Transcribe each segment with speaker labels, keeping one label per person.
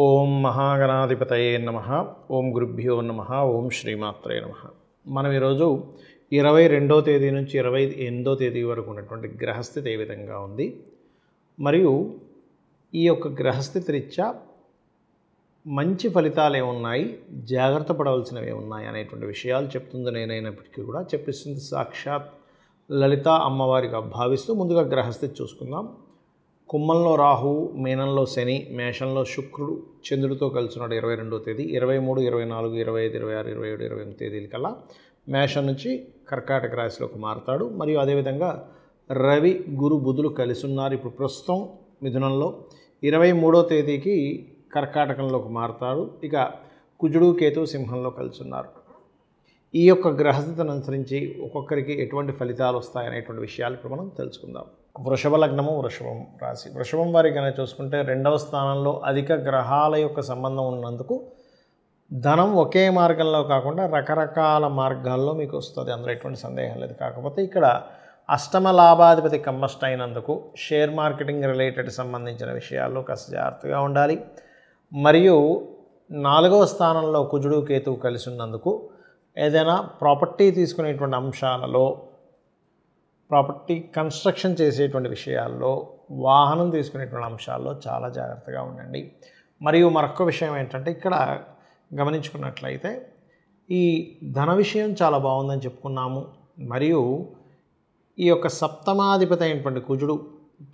Speaker 1: ఓం మహాగణాధిపతయే నమః. ఓం గురుభ్యో నమః. ఓం శ్రీమాత్రే నమః. మనం ఈరోజు 22వ తేదీ నుంచి 28వ తేదీ వరకు ఉన్నటువంటి గ్రహస్థితి ఏ విధంగా ఉంది, మరియు ఈ యొక్క గ్రహస్థితి రీత్యా మంచి ఫలితాలు ఏమున్నాయి, జాగ్రత్త పడవలసినవి ఏమున్నాయి అనేటువంటి విషయాలు చెప్తుంది. నేనైనప్పటికీ కూడా చెప్పిస్తుంది సాక్షాత్ లలిత అమ్మవారిగా భావిస్తూ ముందుగా గ్రహస్థితి చూసుకుందాం. కుంభంలో రాహువు, మీనంలో శని, మేషంలో శుక్రుడు చంద్రుడితో కలిసి ఉన్నాడు 22వ తేదీ. 23, 24, 25, 26, 27, 28 తేదీల కల్లా మేషం నుంచి కర్కాటక రాశిలోకి మారుతాడు. మరియు అదేవిధంగా రవి, గురు, బుధులు కలిసి ఉన్నారు. ఇప్పుడు ప్రస్తుతం మిథునంలో 23వ తేదీకి కర్కాటకంలోకి మారుతాడు. ఇక కుజుడు, కేతువు సింహంలో కలిసి ఉన్నారు. ఈ యొక్క గ్రహస్థితిని అనుసరించి ఒక్కొక్కరికి ఎటువంటి ఫలితాలు వస్తాయనేటువంటి విషయాలు ఇప్పుడు మనం తెలుసుకుందాం. వృషభ లగ్నము, వృషభం రాశి. వృషభం వారికి కనుక చూసుకుంటే 2వ స్థానంలో అధిక గ్రహాల యొక్క సంబంధం ఉన్నందుకు ధనం ఒకే మార్గంలో కాకుండా రకరకాల మార్గాల్లో మీకు వస్తుంది, అందులో ఎటువంటి సందేహం లేదు. కాకపోతే ఇక్కడ అష్టమ లాభాధిపతి కంబస్ట్ అయినందుకు షేర్ మార్కెటింగ్ రిలేటెడ్ సంబంధించిన విషయాల్లో కాస్త జాగ్రత్తగా ఉండాలి. మరియు 4వ స్థానంలో కుజుడు, కేతువు కలిసి ఉన్నందుకు ఏదైనా ప్రాపర్టీ తీసుకునేటువంటి అంశాలలో, ప్రాపర్టీ కన్స్ట్రక్షన్ చేసేటువంటి విషయాల్లో, వాహనం తీసుకునేటువంటి అంశాల్లో చాలా జాగ్రత్తగా ఉండండి. మరియు మరొక విషయం ఏంటంటే, ఇక్కడ గమనించుకున్నట్లయితే ఈ ధన విషయం చాలా బాగుందని చెప్పుకున్నాము. మరియు ఈ యొక్క సప్తమాధిపతి అయినటువంటి కుజుడు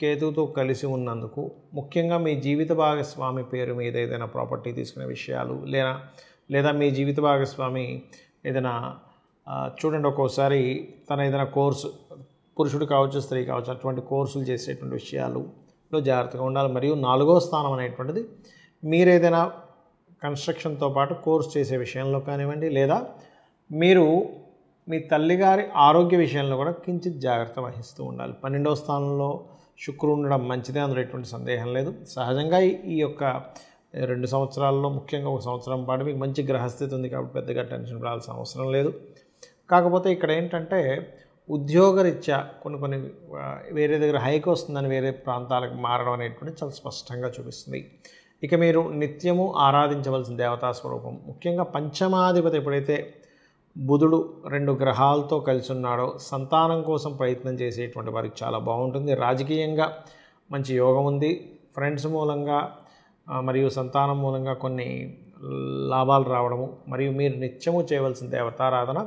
Speaker 1: కేతువుతో కలిసి ఉన్నందుకు ముఖ్యంగా మీ జీవిత భాగస్వామి పేరు మీద ఏదైనా ప్రాపర్టీ తీసుకునే విషయాలు, లేదా మీ జీవిత భాగస్వామి ఏదైనా చూడండి, ఒక్కోసారి తన ఏదైనా కోర్సు, పురుషుడు కావచ్చు, స్త్రీ కావచ్చు, అటువంటి కోర్సులు చేసేటువంటి విషయాలలో జాగ్రత్తగా ఉండాలి. మరియు 4వ స్థానం అనేటువంటిది మీరు ఏదైనా కన్స్ట్రక్షన్తో పాటు కోర్సు చేసే విషయంలో కానివ్వండి, లేదా మీరు మీ తల్లిగారి ఆరోగ్య విషయంలో కూడా కించిత్ జాగ్రత్త వహిస్తూ ఉండాలి. 12వ స్థానంలో శుక్రుడు ఉండడం మంచిదే, అందులో ఎటువంటి సందేహం లేదు. సహజంగా ఈ యొక్క 2 సంవత్సరాల్లో, ముఖ్యంగా 1 సంవత్సరం పాటు మీకు మంచి గ్రహస్థితి ఉంది కాబట్టి పెద్దగా టెన్షన్ పడాల్సిన అవసరం లేదు. కాకపోతే ఇక్కడ ఏంటంటే ఉద్యోగరీత్యా కొన్ని వేరే దగ్గర హైక్ వస్తుందని వేరే ప్రాంతాలకు మారడం అనేటువంటి చాలా స్పష్టంగా చూపిస్తుంది. ఇక మీరు నిత్యము ఆరాధించవలసిన దేవతా స్వరూపం, ముఖ్యంగా పంచమాధిపతి ఎప్పుడైతే బుధుడు 2 గ్రహాలతో కలిసి ఉన్నాడో సంతానం కోసం ప్రయత్నం చేసేటువంటి వారికి చాలా బాగుంటుంది. రాజకీయంగా మంచి యోగం ఉంది. ఫ్రెండ్స్ మూలంగా మరియు సంతానం మూలంగా కొన్ని లాభాలు రావడము. మరియు మీరు నిత్యము చేయవలసిన దేవతారాధన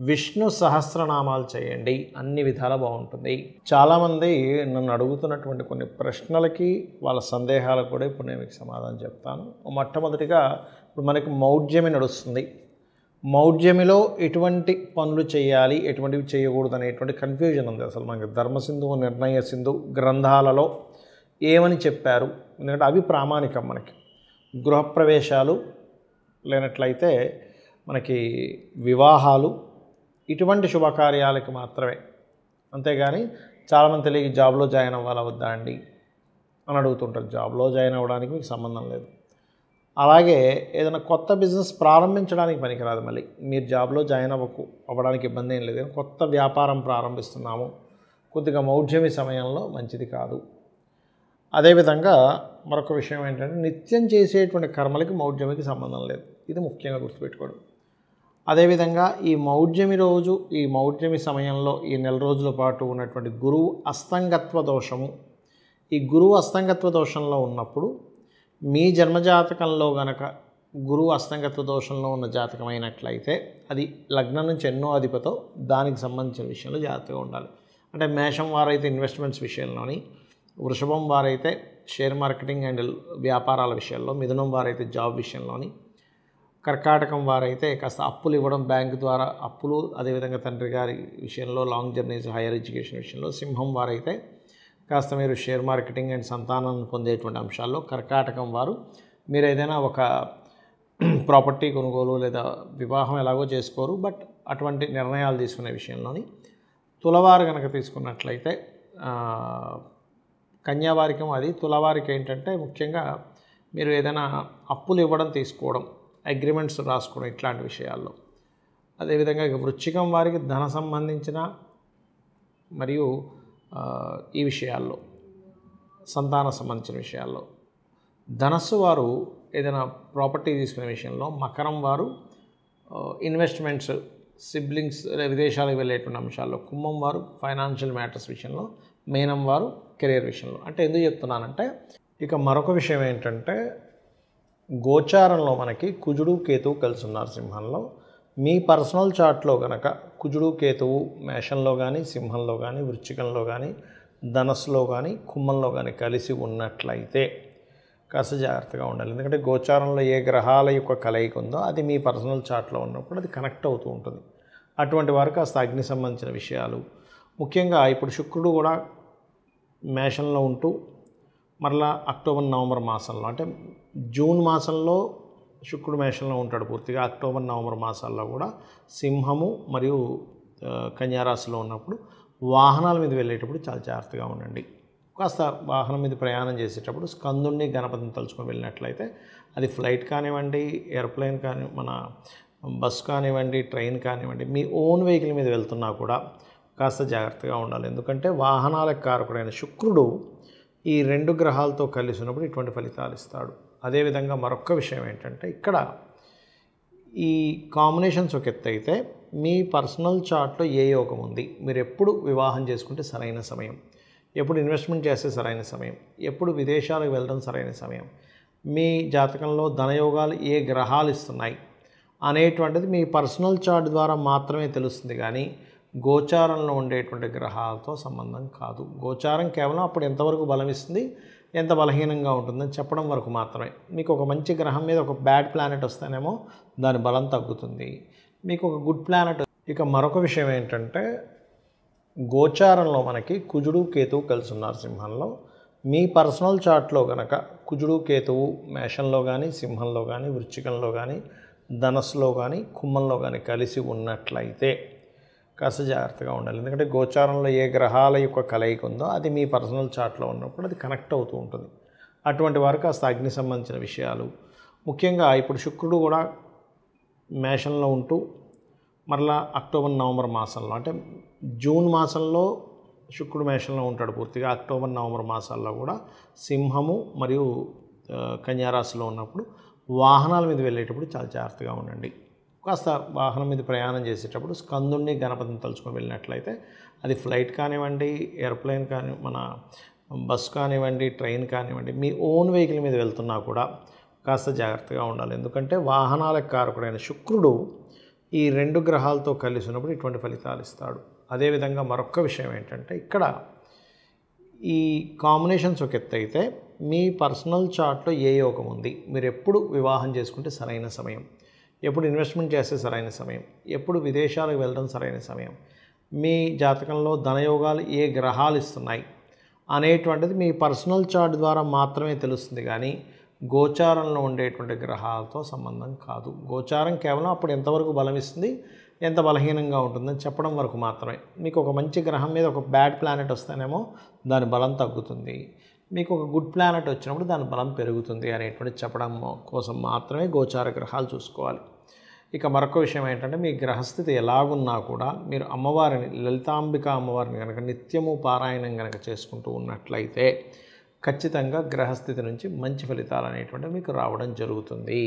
Speaker 1: విష్ణు సహస్రనామాలు చేయండి, అన్ని విధాలా బాగుంటుంది. చాలామంది నన్ను అడుగుతున్నటువంటి కొన్ని ప్రశ్నలకి, వాళ్ళ సందేహాలకు కూడా ఇప్పుడు నేను మీకు సమాధానం చెప్తాను. మొట్టమొదటిగా ఇప్పుడు మనకి మౌఢ్యమి నడుస్తుంది. మౌఢ్యమిలో ఎటువంటి పనులు చేయాలి, ఎటువంటివి చేయకూడదు అనేటువంటి కన్ఫ్యూజన్ ఉంది. అసలు మనకి ధర్మసింధు, నిర్ణయ సింధు గ్రంథాలలో ఏమని చెప్పారు, ఎందుకంటే అవి ప్రామాణికం. మనకి గృహప్రవేశాలు లేనట్లయితే మనకి వివాహాలు, ఇటువంటి శుభకార్యాలకి మాత్రమే. అంతేగాని చాలామంది తెలియక జాబ్లో జాయిన్ అవ్వాలా వద్దా అండి అని అడుగుతుంటారు. జాబ్లో జాయిన్ అవ్వడానికి మీకు సంబంధం లేదు. అలాగే ఏదైనా కొత్త బిజినెస్ ప్రారంభించడానికి పనికిరాదు. మళ్ళీ మీరు జాబ్లో జాయిన్ అవ్వడానికి ఇబ్బంది ఏం లేదు. కొత్త వ్యాపారం ప్రారంభిస్తున్నాము, కొద్దిగా మౌఢ్యమి సమయంలో మంచిది కాదు. అదేవిధంగా మరొక విషయం ఏంటంటే, నిత్యం చేసేటువంటి కర్మలకి మౌఢ్యమికి సంబంధం లేదు. ఇది ముఖ్యంగా గుర్తుపెట్టుకోవడం. అదేవిధంగా ఈ మౌఢ్యమి సమయంలో ఈ నెల రోజుల పాటు ఉన్నటువంటి గురువు అస్తంగత్వ దోషము, ఈ గురువు అస్తంగత్వ దోషంలో ఉన్నప్పుడు మీ జన్మజాతకంలో గనక గురువు అస్తంగత్వ దోషంలో ఉన్న జాతకం అయినట్లయితే అది లగ్నం నుంచి ఎన్నో అధిపతో దానికి సంబంధించిన విషయంలో జాగ్రత్తగా ఉండాలి. అంటే మేషం వారైతే ఇన్వెస్ట్మెంట్స్ విషయంలోని, వృషభం వారైతే షేర్ మార్కెటింగ్ అండ్ వ్యాపారాల విషయాల్లో, మిథునం వారైతే జాబ్ విషయంలోని, కర్కాటకం వారైతే కాస్త అప్పులు ఇవ్వడం బ్యాంకు ద్వారా అప్పులు, అదేవిధంగా తండ్రి గారి విషయంలో లాంగ్ జర్నీస్, హైయర్ ఎడ్యుకేషన్ విషయంలో, సింహం వారైతే కాస్త మీరు షేర్ మార్కెటింగ్ అండ్ సంతానాన్ని పొందేటువంటి అంశాల్లో, కర్కాటకం వారు మీరు ఏదైనా ఒక ప్రాపర్టీ కొనుగోలు లేదా వివాహం ఎలాగో చేసుకోరు, బట్ అటువంటి నిర్ణయాలు తీసుకునే విషయంలోని, తులవారు కనుక తీసుకున్నట్లయితే కన్యావారికం అది. తులవారికి ఏంటంటే ముఖ్యంగా మీరు ఏదైనా అప్పులు ఇవ్వడం, తీసుకోవడం, అగ్రిమెంట్స్ రాసుకోవడం, ఇట్లాంటి విషయాల్లో. అదేవిధంగా వృశ్చికం వారికి ధన సంబంధించిన మరియు ఈ విషయాల్లో, సంతాన సంబంధించిన విషయాల్లో, ధనస్సు వారు ఏదైనా ప్రాపర్టీ తీసుకునే విషయంలో, మకరం వారు ఇన్వెస్ట్మెంట్స్, సిబ్లింగ్స్ విదేశాలకు వెళ్ళేటువంటి అంశాల్లో, కుంభం వారు ఫైనాన్షియల్ మ్యాటర్స్ విషయంలో, మీనం వారు కెరీర్ విషయంలో. అంటే ఎందుకు చెప్తున్నానంటే, ఇక మరొక విషయం ఏంటంటే, గోచారంలో మనకి కుజుడు కేతువు కలిసి ఉన్నారు సింహంలో. మీ పర్సనల్ చార్ట్లో కనుక కుజుడు కేతువు మేషంలో కానీ, సింహంలో కానీ, వృశ్చికంలో కానీ, ధనస్సులో కానీ, కుంభంలో కానీ కలిసి ఉన్నట్లయితే కాస్త జాగ్రత్తగా ఉండాలి. ఎందుకంటే గోచారంలో ఏ గ్రహాల యొక్క కలయిక ఉందో అది మీ పర్సనల్ చార్ట్లో ఉన్నప్పుడు అది కనెక్ట్ అవుతూ ఉంటుంది. అటువంటి వారు కాస్త అగ్ని సంబంధించిన విషయాలు, ముఖ్యంగా ఇప్పుడు శుక్రుడు కూడా మేషంలో ఉంటూ మరలా అక్టోబర్ నవంబర్ మాసంలో, అంటే జూన్ మాసంలో శుక్రుడు మేషంలో ఉంటాడు పూర్తిగా, అక్టోబర్ నవంబర్ మాసాల్లో కూడా సింహము మరియు కన్యారాశిలో ఉన్నప్పుడు వాహనాల మీద వెళ్ళేటప్పుడు చాలా జాగ్రత్తగా ఉండండి. కాస్త వాహనం మీద ప్రయాణం చేసేటప్పుడు స్కందుణ్ణి గణపతిని తలుచుకొని వెళ్ళినట్లయితే అది ఫ్లైట్ కానివ్వండి, ఎయిర్ప్లేన్ మన బస్ కానివ్వండి, ట్రైన్ కానివ్వండి, మీ ఓన్ వెహికల్ మీద వెళ్తున్నా కూడా కాస్త జాగ్రత్తగా ఉండాలి. ఎందుకంటే వాహనాలకు కారకుడైన శుక్రుడు ఈ రెండు గ్రహాలతో కలిసి ఉన్నప్పుడు ఇటువంటి ఫలితాలు ఇస్తాడు. అదేవిధంగా మరొక విషయం ఏంటంటే, ఇక్కడ ఈ కాంబినేషన్స్ ఒక ఎత్తు అయితే మీ పర్సనల్ చార్ట్లో ఏ యోగం ఉంది, మీరు ఎప్పుడు వివాహం చేసుకుంటే సరైన సమయం, ఎప్పుడు ఇన్వెస్ట్మెంట్ చేస్తే సరైన సమయం, ఎప్పుడు విదేశాలకు వెళ్ళడం సరైన సమయం, మీ జాతకంలో ధనయోగాలు ఏ గ్రహాలు ఇస్తున్నాయి అనేటువంటిది మీ పర్సనల్ చార్ట్ ద్వారా మాత్రమే తెలుస్తుంది, కానీ గోచారంలో ఉండేటువంటి గ్రహాలతో సంబంధం కాదు. గోచారం కేవలం అప్పుడు ఎంతవరకు బలం ఇస్తుంది, ఎంత బలహీనంగా ఉంటుందని చెప్పడం వరకు మాత్రమే. మీకు ఒక మంచి గ్రహం మీద ఒక బ్యాడ్ ప్లానెట్ వస్తేనేమో దాని బలం తగ్గుతుంది, మీకు ఒక గుడ్ ప్లానెట్. ఇక మరొక విషయం ఏంటంటే, గోచారంలో మనకి కుజుడు కేతువు కలిసి ఉన్నారు సింహంలో. మీ పర్సనల్ చార్ట్లో కనుక కుజుడు కేతువు మేషంలో కానీ, సింహంలో కానీ, వృశ్చికంలో కానీ, ధనస్సులో కానీ, కుంభంలో కానీ కలిసి ఉన్నట్లయితే కాస్త జాగ్రత్తగా ఉండాలి. ఎందుకంటే గోచారంలో ఏ గ్రహాల యొక్క కలయిక ఉందో అది మీ పర్సనల్ చార్ట్లో ఉన్నప్పుడు అది కనెక్ట్ అవుతూ ఉంటుంది. అటువంటి వారు కాస్త అగ్ని సంబంధించిన విషయాలు, ముఖ్యంగా ఇప్పుడు శుక్రుడు కూడా మేషంలో ఉంటూ మరలా అక్టోబర్ నవంబర్ మాసంలో, అంటే జూన్ మాసంలో శుక్రుడు మేషంలో ఉంటాడు పూర్తిగా, అక్టోబర్ నవంబర్ మాసాల్లో కూడా సింహము మరియు కన్యారాశిలో ఉన్నప్పుడు వాహనాల మీద వెళ్ళేటప్పుడు చాలా జాగ్రత్తగా ఉండండి. కాస్త వాహనం మీద ప్రయాణం చేసేటప్పుడు స్కందుణ్ణి గణపతిని తలుచుకొని వెళ్ళినట్లయితే అది ఫ్లైట్ కానివ్వండి, ఎయిర్ప్లేన్ మన బస్ కానివ్వండి, ట్రైన్ కానివ్వండి, మీ ఓన్ వెహికల్ మీద వెళ్తున్నా కూడా కాస్త జాగ్రత్తగా ఉండాలి. ఎందుకంటే వాహనాలకు కారకుడైన శుక్రుడు ఈ రెండు గ్రహాలతో కలిసి ఉన్నప్పుడు ఇటువంటి ఫలితాలు ఇస్తాడు. అదేవిధంగా మరొక విషయం ఏంటంటే, ఇక్కడ ఈ కాంబినేషన్స్ ఒక ఎత్తు అయితే మీ పర్సనల్ చార్ట్లో ఏ యోగం ఉంది, మీరు ఎప్పుడు వివాహం చేసుకుంటే సరైన సమయం, ఎప్పుడు ఇన్వెస్ట్మెంట్ చేస్తే సరైన సమయం, ఎప్పుడు విదేశాలకు వెళ్ళడం సరైన సమయం, మీ జాతకంలో ధనయోగాలు ఏ గ్రహాలు ఇస్తున్నాయి అనేటువంటిది మీ పర్సనల్ చార్ట్ ద్వారా మాత్రమే తెలుస్తుంది, కానీ గోచారంలో ఉండేటువంటి గ్రహాలతో సంబంధం కాదు. గోచారం కేవలం అప్పుడు ఎంతవరకు బలం ఇస్తుంది, ఎంత బలహీనంగా ఉంటుందని చెప్పడం వరకు మాత్రమే. మీకు ఒక మంచి గ్రహం మీద ఒక బ్యాడ్ ప్లానెట్ వస్తేనేమో దాని బలం తగ్గుతుంది, మీకు ఒక గుడ్ ప్లానెట్ వచ్చినప్పుడు దాని బలం పెరుగుతుంది అనేటువంటి చెప్పడం కోసం మాత్రమే గోచార గ్రహాలు చూసుకోవాలి. ఇక మరొక విషయం ఏంటంటే, మీ గ్రహస్థితి ఎలాగున్నా కూడా మీరు అమ్మవారిని, లలితాంబిక అమ్మవారిని కనుక నిత్యము పారాయణం కనుక చేసుకుంటూ ఉన్నట్లయితే ఖచ్చితంగా గ్రహస్థితి నుంచి మంచి ఫలితాలు అనేటువంటివి మీకు రావడం జరుగుతుంది.